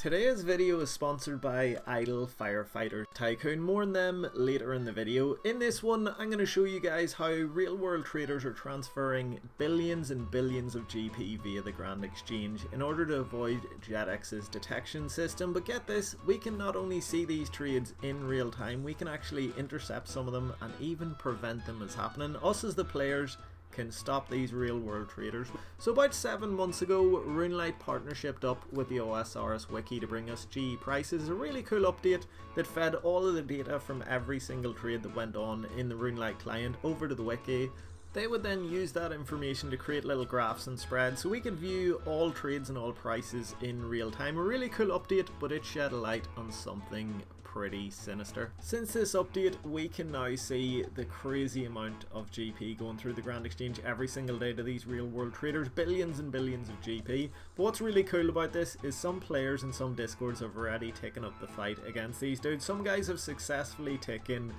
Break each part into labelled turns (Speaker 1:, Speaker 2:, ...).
Speaker 1: Today's video is sponsored by RWT'er Tycoon. More on them later in the video. In this one, I'm going to show you guys how real world traders are transferring billions and billions of GP via the Grand Exchange in order to avoid JetX's detection system. But get this, we can not only see these trades in real time, we can actually intercept some of them and even prevent them as happening. Us as the players can stop these real world traders. So about 7 months ago, RWT'er partnershiped up with the OSRS wiki to bring us GE prices. A really cool update that fed all of the data from every single trade that went on in the RWT'er client over to the wiki. They would then use that information to create little graphs and spreads so we could view all trades and all prices in real time. A really cool update, but it shed a light on something pretty sinister. Since this update, we can now see the crazy amount of GP going through the Grand Exchange every single day to these real world traders, billions and billions of GP. But what's really cool about this is some players and some discords have already taken up the fight against these dudes. Some guys have successfully taken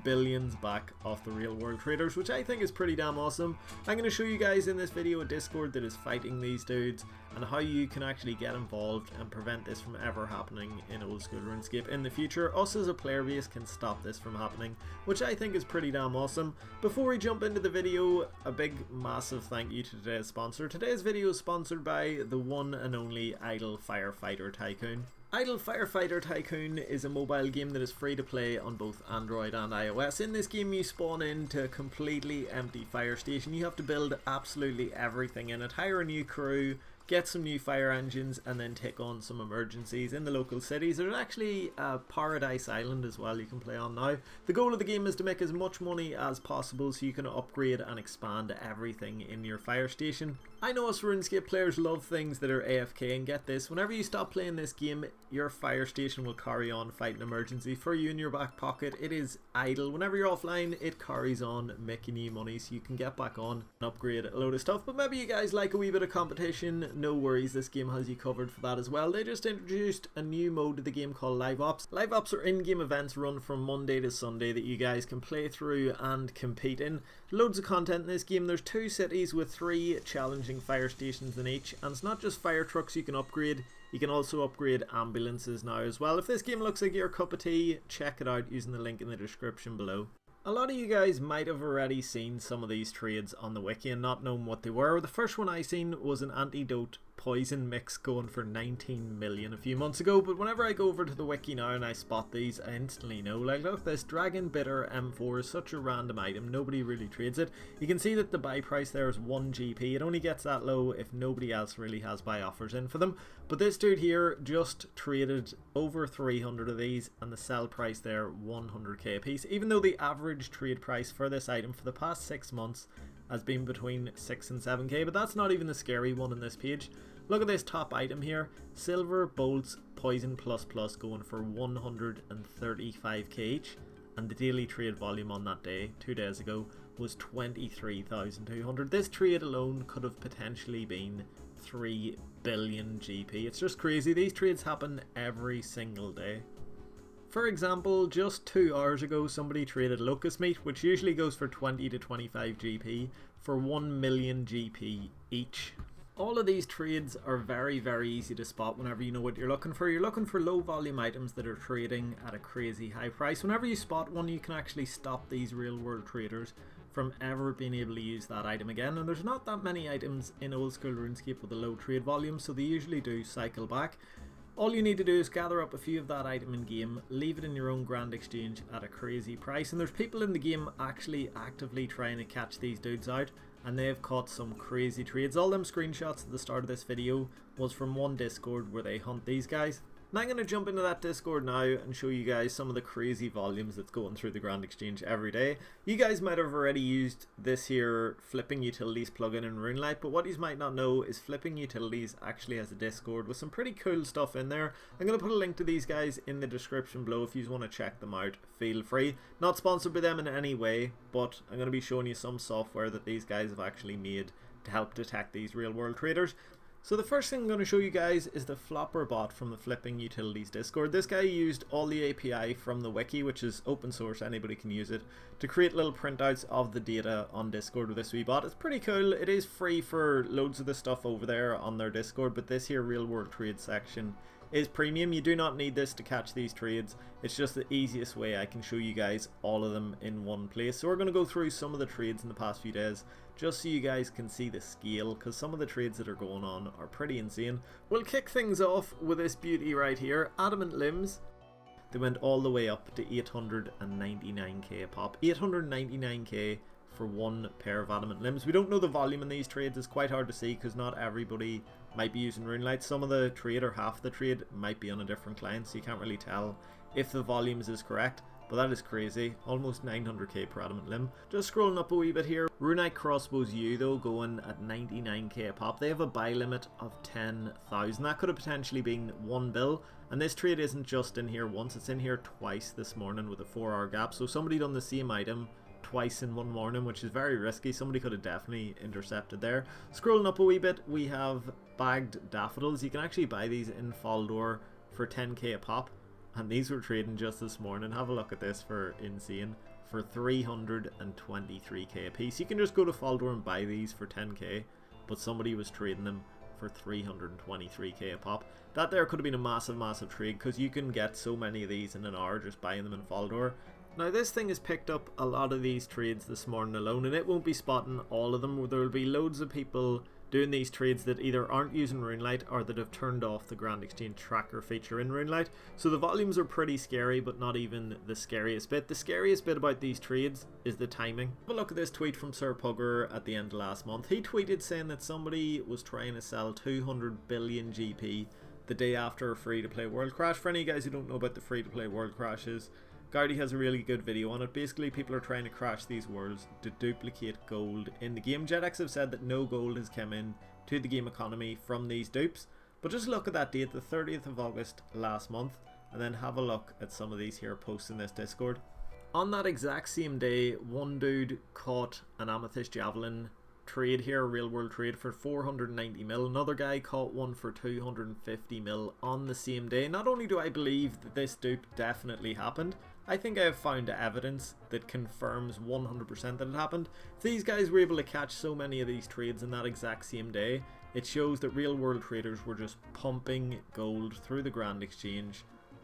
Speaker 1: billions back off the real world traders, which I think is pretty damn awesome. I'm going to show you guys in this video a Discord that is fighting these dudes and how you can actually get involved and prevent this from ever happening in old school RuneScape in the future. Us as a player base can stop this from happening, which I think is pretty damn awesome. Before we jump into the video, a big massive thank you to today's sponsor. Today's video is sponsored by the one and only RWT'er Tycoon. RWT'er Tycoon is a mobile game that is free to play on both Android and iOS. In this game you spawn into a completely empty fire station. You have to build absolutely everything in it, hire a new crew, get some new fire engines, and then take on some emergencies in the local cities. There's actually a Paradise Island as well you can play on now. The goal of the game is to make as much money as possible so you can upgrade and expand everything in your fire station. I know us RuneScape players love things that are AFK, and get this, whenever you stop playing this game, your fire station will carry on fighting emergency for you in your back pocket. It is idle. Whenever you're offline, it carries on making you money so you can get back on and upgrade a load of stuff. But maybe you guys like a wee bit of competition. No worries, this game has you covered for that as well. They just introduced a new mode to the game called Live Ops. Live Ops are in-game events run from Monday to Sunday that you guys can play through and compete in. Loads of content in this game. There's 2 cities with 3 challenging fire stations in each, and it's not just fire trucks you can upgrade, you can also upgrade ambulances now as well. If this game looks like your cup of tea, check it out using the link in the description below. A lot of you guys might have already seen some of these trades on the wiki and not known what they were. The first one I seen was an antidote poison mix going for 19 million a few months ago, but whenever I go over to the wiki now and I spot these, I instantly know, like, look, this Dragon Bitter M4 is such a random item, nobody really trades it. You can see that the buy price there is 1 GP, it only gets that low if nobody else really has buy offers in for them, but this dude here just traded over 300 of these and the sell price there 100k a piece, even though the average trade price for this item for the past 6 months has been between 6 and 7k, but that's not even the scary one on this page. Look at this top item here, Silver Bolts Poison Plus Plus going for 135k each, and the daily trade volume on that day, 2 days ago, was 23,200. This trade alone could have potentially been 3 billion GP. It's just crazy. These trades happen every single day. For example, just 2 hours ago somebody traded locust meat, which usually goes for 20 to 25 GP, for 1 million GP each. All of these trades are very easy to spot whenever you know what you're looking for. You're looking for low volume items that are trading at a crazy high price. Whenever you spot one, you can actually stop these real world traders from ever being able to use that item again. And there's not that many items in old school RuneScape with a low trade volume, so they usually do cycle back. All you need to do is gather up a few of that item in game, leave it in your own Grand Exchange at a crazy price, and there's people in the game actually actively trying to catch these dudes out, and they've caught some crazy trades. All them screenshots at the start of this video was from one Discord where they hunt these guys. And I'm going to jump into that Discord now and show you guys some of the crazy volumes that's going through the Grand Exchange every day. You guys might have already used this here Flipping Utilities plugin in RuneLite, but what you might not know is Flipping Utilities actually has a Discord with some pretty cool stuff in there. I'm going to put a link to these guys in the description below if you want to check them out. Feel free. Not sponsored by them in any way, but I'm going to be showing you some software that these guys have actually made to help detect these real world traders. So the first thing I'm going to show you guys is the Flopper bot from the Flipping Utilities Discord. This guy used all the API from the wiki, which is open source, anybody can use it, to create little printouts of the data on Discord with this wee bot. It's pretty cool. It is free for loads of the stuff over there on their Discord, but this here real world trade section is premium. You do not need this to catch these trades. It's just the easiest way I can show you guys all of them in one place. So we're going to go through some of the trades in the past few days just so you guys can see the scale, because some of the trades that are going on are pretty insane. We'll kick things off with this beauty right here, adamant limbs. They went all the way up to 899k a pop. 899k for one pair of adamant limbs. We don't know the volume in these trades. It's quite hard to see because not everybody might be using Runelight. Some of the trade or half the trade might be on a different client, so you can't really tell if the volumes is correct. But that is crazy. Almost 900k per adamant limb. Just scrolling up a wee bit here. Runite Crossbows U though going at 99k a pop. They have a buy limit of 10,000. That could have potentially been one bill. And this trade isn't just in here once. It's in here twice this morning with a 4-hour gap. So somebody done the same item twice in one morning, which is very risky. Somebody could have definitely intercepted there. Scrolling up a wee bit, we have bagged daffodils. You can actually buy these in Faldor for 10k a pop. And these were trading just this morning. Have a look at this for insane. For 323k a piece. You can just go to Faldor and buy these for 10k. But somebody was trading them for 323k a pop. That there could have been a massive trade, because you can get so many of these in an hour just buying them in Faldor. Now this thing has picked up a lot of these trades this morning alone, and it won't be spotting all of them. There will be loads of people doing these trades that either aren't using Runelight or that have turned off the Grand Exchange tracker feature in Runelight. So the volumes are pretty scary, but not even the scariest bit. The scariest bit about these trades is the timing. Have a look at this tweet from Sir Pugger at the end of last month. He tweeted saying that somebody was trying to sell 200 billion GP the day after a free-to-play world crash. For any of you guys who don't know about the free-to-play world crashes, Gardy has a really good video on it. Basically, people are trying to crash these worlds to duplicate gold in the game. JetX have said that no gold has come in to the game economy from these dupes. But just look at that date, the 30th of August last month, and then have a look at some of these here posts in this Discord. On that exact same day, one dude caught an Amethyst Javelin trade here, real world trade, for 490 mil. Another guy caught one for 250 mil on the same day. Not only do I believe that this dupe definitely happened, I think I have found evidence that confirms 100% that it happened. If these guys were able to catch so many of these trades in that exact same day, it shows that real world traders were just pumping gold through the Grand Exchange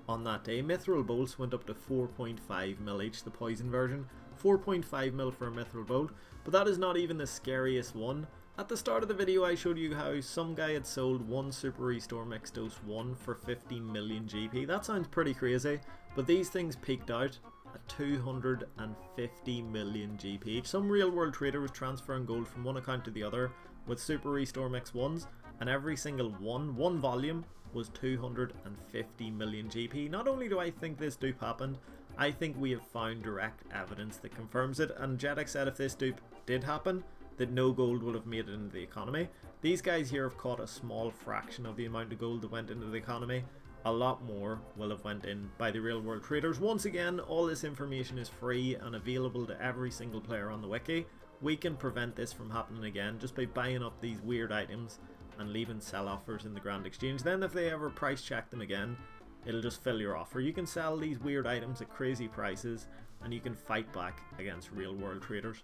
Speaker 1: on that day. Mithril bolts went up to 4.5 mil each, the poison version. 4.5 mil for a mithril bolt, but that is not even the scariest one. At the start of the video I showed you how some guy had sold one Super Restore Mix Dose 1 for 15 million GP. That sounds pretty crazy, but these things peaked out at 250 million GP. Some real world trader was transferring gold from one account to the other with Super Restore Mix 1s, and every single one volume was 250 million GP. Not only do I think this dupe happened, I think we have found direct evidence that confirms it, and JetX said if this dupe did happen, that no gold will have made it into the economy. These guys here have caught a small fraction of the amount of gold that went into the economy. A lot more will have went in by the real world traders. Once again, all this information is free and available to every single player on the wiki. We can prevent this from happening again just by buying up these weird items and leaving sell offers in the Grand Exchange. Then if they ever price check them again, it'll just fill your offer. You can sell these weird items at crazy prices and you can fight back against real world traders.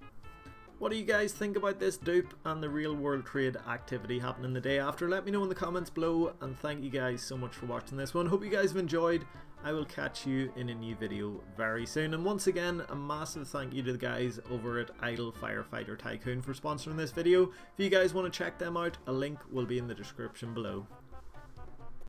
Speaker 1: What do you guys think about this dupe and the real world trade activity happening the day after? Let me know in the comments below, and thank you guys so much for watching this one. Hope you guys have enjoyed. I will catch you in a new video very soon. And once again, a massive thank you to the guys over at Idle Firefighter Tycoon for sponsoring this video. If you guys want to check them out, a link will be in the description below.